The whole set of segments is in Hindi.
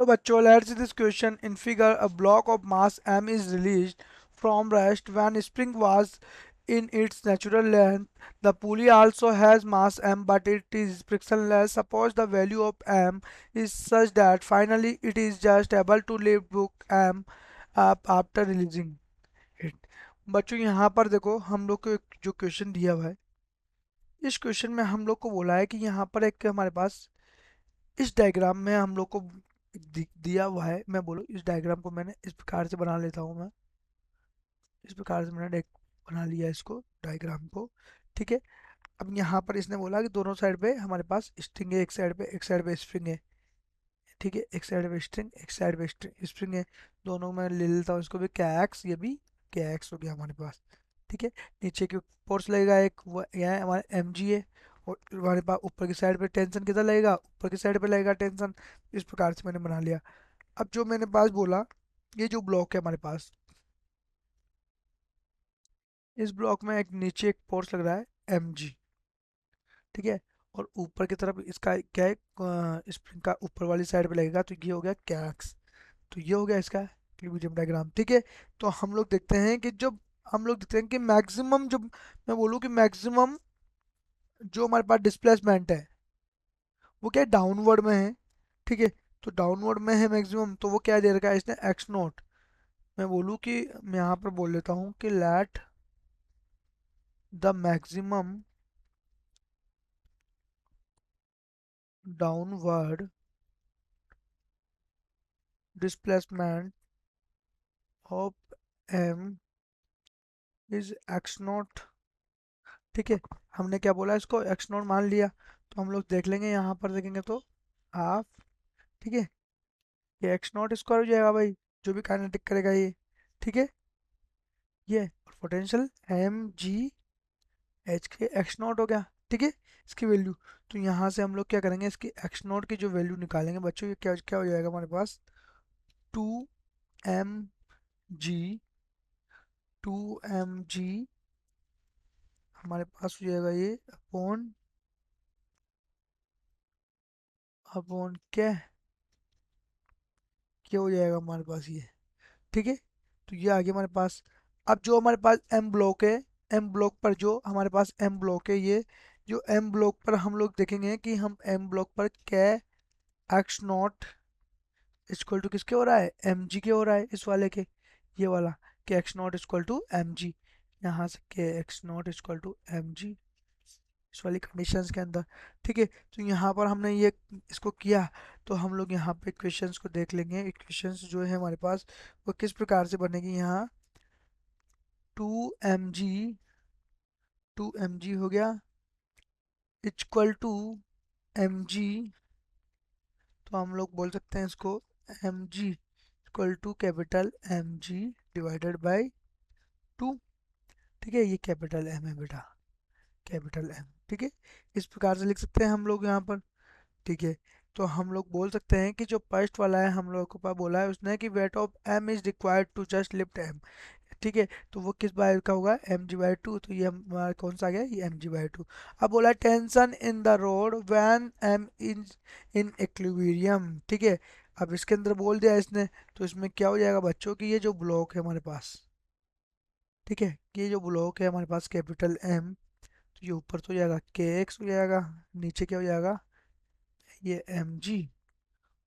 तो बच्चों, let's see this question. In figure, a block of mass m is released from rest when spring was in its natural length. The pulley also has mass m, but it is frictionless. Suppose the value of m is such that finally it is just able to lift book m up after releasing it. बच्चों, यहाँ पर देखो हम लोग को एक जो क्वेश्चन दिया हुआ है, इस क्वेश्चन में हम लोग को बोला है कि यहाँ पर एक हमारे पास इस डायग्राम में हम लोग को दिया हुआ है। मैं बोलो इस डायग्राम को मैंने इस प्रकार से बना लेता हूँ। मैं इस प्रकार से मैंने बना लिया इसको, डायग्राम को। ठीक है। अब यहाँ पर इसने बोला कि दोनों साइड पे हमारे पास स्ट्रिंग है, एक साइड पे स्प्रिंग है। ठीक है, एक साइड पे स्ट्रिंग, एक साइड पे स्प्रिंग है। दोनों में ले लेता हूँ इसको भी, क्या एक्स, ये भी क्या एक्स हो गया हमारे पास। ठीक है। नीचे की फोर्स लगेगा एक, वो यहाँ है हमारा एम जी है। और हमारे पास ऊपर की साइड पे टेंशन कितना लगेगा, ऊपर की साइड पे लगेगा टेंशन। इस प्रकार से मैंने बना लिया। अब जो मैंने पास बोला, ये जो ब्लॉक है हमारे पास, इस ब्लॉक में एक नीचे एक फोर्स लग रहा है एम जी। ठीक है। और ऊपर की तरफ इसका क्या है, स्प्रिंग का ऊपर वाली साइड पे लगेगा, तो ये हो गया क्या एक्स। तो ये हो गया इसका इक्विलिब्रियम डायग्राम। ठीक है। तो हम लोग देखते हैं कि जब हम लोग देखते हैं कि मैक्सिमम, जब मैं बोलूँ कि मैक्सिमम जो हमारे पास डिस्प्लेसमेंट है वो क्या डाउनवर्ड में है। ठीक है। तो डाउनवर्ड में है मैक्सिमम, तो वो क्या दे रखा है इसने, एक्स नोट। मैं बोलूँ कि मैं यहाँ पर बोल लेता हूँ कि let the maximum downward displacement of m is x naught. ठीक है। हमने क्या बोला, इसको एक्स नोट मान लिया। तो हम लोग देख लेंगे, यहाँ पर देखेंगे तो हाफ। ठीक है। ये एक्स नॉट स्क्वायर हो जाएगा भाई, जो भी काइनेटिक करेगा ये। ठीक है। ये और पोटेंशियल एम जी एच के एक्स नॉट हो गया। ठीक है। इसकी वैल्यू, तो यहाँ से हम लोग क्या करेंगे, इसकी एक्स नॉट की जो वैल्यू निकालेंगे बच्चों, ये क्या क्या हो जाएगा हमारे पास, two M G, two M G हमारे पास हो जाएगा ये अपॉन, अपॉन क्या हो जाएगा हमारे पास ये। ठीक है। तो ये आ गया हमारे पास। अब जो हमारे पास एम ब्लॉक है, एम ब्लॉक पर जो हमारे पास एम ब्लॉक है, ये जो एम ब्लॉक पर हम लोग देखेंगे कि हम एम ब्लॉक पर कै एक्स नॉट इक्वल टू किसके हो रहा है, एम जी के हो रहा है, इस वाले के, ये वाला k x naught equal to M g. यहाँ से k x naught equal to M g, इस वाली कंडीशंस के अंदर। ठीक है। तो यहाँ पर हमने ये इसको किया। तो हम लोग यहाँ पे इक्वेशंस को देख लेंगे। इक्वेशंस जो है हमारे पास वो किस प्रकार से बनेगी, यहाँ two M G, two M g हो गया इक्वल टू एम जी। तो हम लोग बोल सकते हैं इसको m g equal to capital M g divided by two. ठीक है। ये कैपिटल एम है बेटा, कैपिटल एम। ठीक है। इस प्रकार से लिख सकते हैं हम लोग यहाँ पर। ठीक है। तो हम लोग बोल सकते हैं कि जो फर्स्ट वाला है हम लोग को पास बोला है उसने कि weight of m is required to just lift m. ठीक है। तो वो किस बाय का होगा, एम जी बाई टू। तो ये हमारा कौन सा आ गया, ये एम जी बाई टू। अब बोला tension in the rod when M is in equilibrium. ठीक है। अब इसके अंदर बोल दिया इसने, तो इसमें क्या हो जाएगा बच्चों की, ये जो ब्लॉक है हमारे पास, ठीक है, ये जो ब्लॉक है हमारे पास कैपिटल एम, तो ये ऊपर तो हो जाएगा के एक्स हो जाएगा, नीचे क्या हो जाएगा, ये एम जी।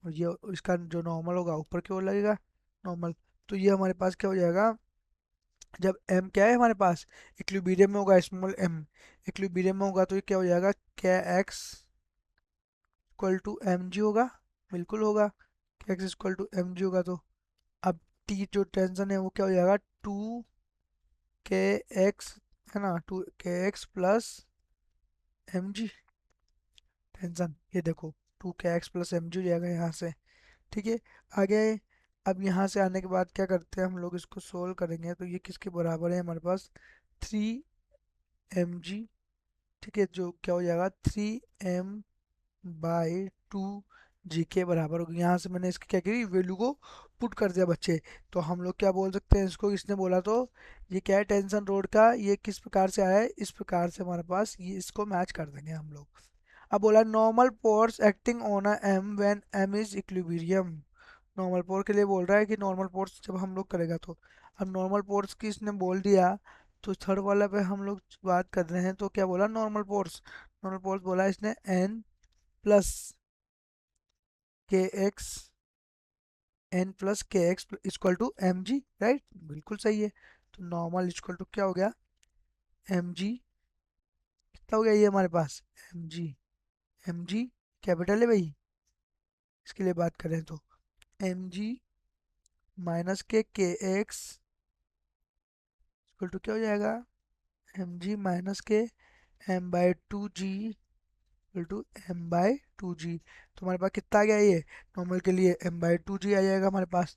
और ये इसका जो नॉर्मल होगा ऊपर की ओर लगेगा, नॉर्मल। तो ये हमारे पास क्या हो जाएगा, जब m क्या है हमारे पास, इक्विलिब्रियम में होगा, स्मॉल m इक्विलिब्रियम में होगा, तो ये क्या हो जाएगा, क्या x equal to M g होगा, बिल्कुल होगा। क्या x equal to M g होगा, तो अब t जो टेंशन है वो क्या हो जाएगा, टू के एक्स, है ना, two k x plus m g tension. ये देखो to k x plus m g हो जाएगा यहाँ से। ठीक है। आगे, अब यहाँ से आने के बाद क्या करते हैं हम लोग, इसको सोल्व करेंगे तो ये किसके बराबर है हमारे पास, थ्री एम जी। ठीक है। जो क्या हो जाएगा, थ्री एम बाई टू जी के बराबर होगी। यहाँ से मैंने इसकी क्या की वैल्यू को पुट कर दिया बच्चे। तो हम लोग क्या बोल सकते हैं इसको, इसने बोला तो ये क्या है, टेंशन रोड का ये किस प्रकार से आया है, इस प्रकार से हमारे पास ये, इसको मैच कर देंगे हम लोग। अब बोला normal force acting on a M when M is equilibrium. Normal force के लिए बोल रहा है कि नॉर्मल पोर्स जब हम लोग करेगा तो, अब नॉर्मल पोर्स की इसने बोल दिया, तो थर्ड वाला पे हम लोग बात कर रहे हैं, तो क्या बोला नॉर्मल पोर्स, नॉर्मल पोर्स बोला इसने n plus k x, n plus k x equal to M g, right, बिल्कुल सही है। तो नॉर्मल इक्वल टू क्या हो गया, एम जी, कितना हो गया ये हमारे पास, M G, M G capital है भाई, इसके लिए बात करें तो M G minus K x equal to क्या हो जाएगा, M G minus K M by two G equal to M by two G. तो हमारे पास कितना आ गया ये, नॉर्मल के लिए एम बाई टू जी आ जाएगा हमारे पास।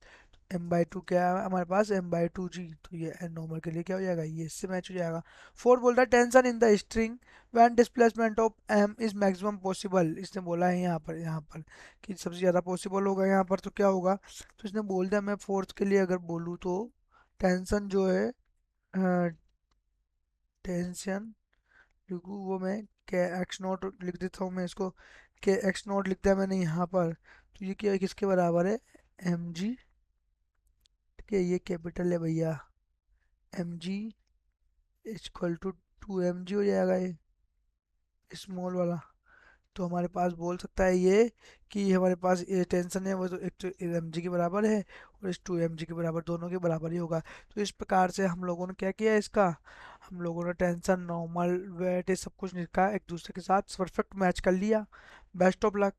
एम बाई टू क्या है हमारे पास, एम बाई टू जी, तो ये नॉर्मल के लिए क्या हो जाएगा, ये इससे मैच हो जाएगा। फोर्थ बोलता है tension in the string when displacement of m is maximum possible, इसने बोला है यहाँ पर कि सबसे ज़्यादा पॉसिबल होगा यहाँ पर, तो क्या होगा, तो इसने बोल दिया, मैं फोर्थ के लिए अगर बोलूँ तो टेंशन जो है, टेंशन लिखूँ वो मैं के एक्स नॉट लिख देता हूँ मैं इसको, के एक्स नॉट लिख दिया मैंने यहाँ पर, तो ये क्या किसके बराबर है, एम जी, ठीक है, ये कैपिटल है भैया, m g equal to two M g हो जाएगा ये स्मॉल वाला। तो हमारे पास बोल सकता है ये कि हमारे पास ये टेंशन है वो तो एक तो एम जी के बराबर है, और इस टू एम जी के बराबर, दोनों के बराबर ही होगा। तो इस प्रकार से हम लोगों ने क्या किया इसका, हम लोगों ने टेंशन नॉर्मल वेट सब कुछ निकाला एक दूसरे के साथ परफेक्ट मैच कर लिया। Best of luck.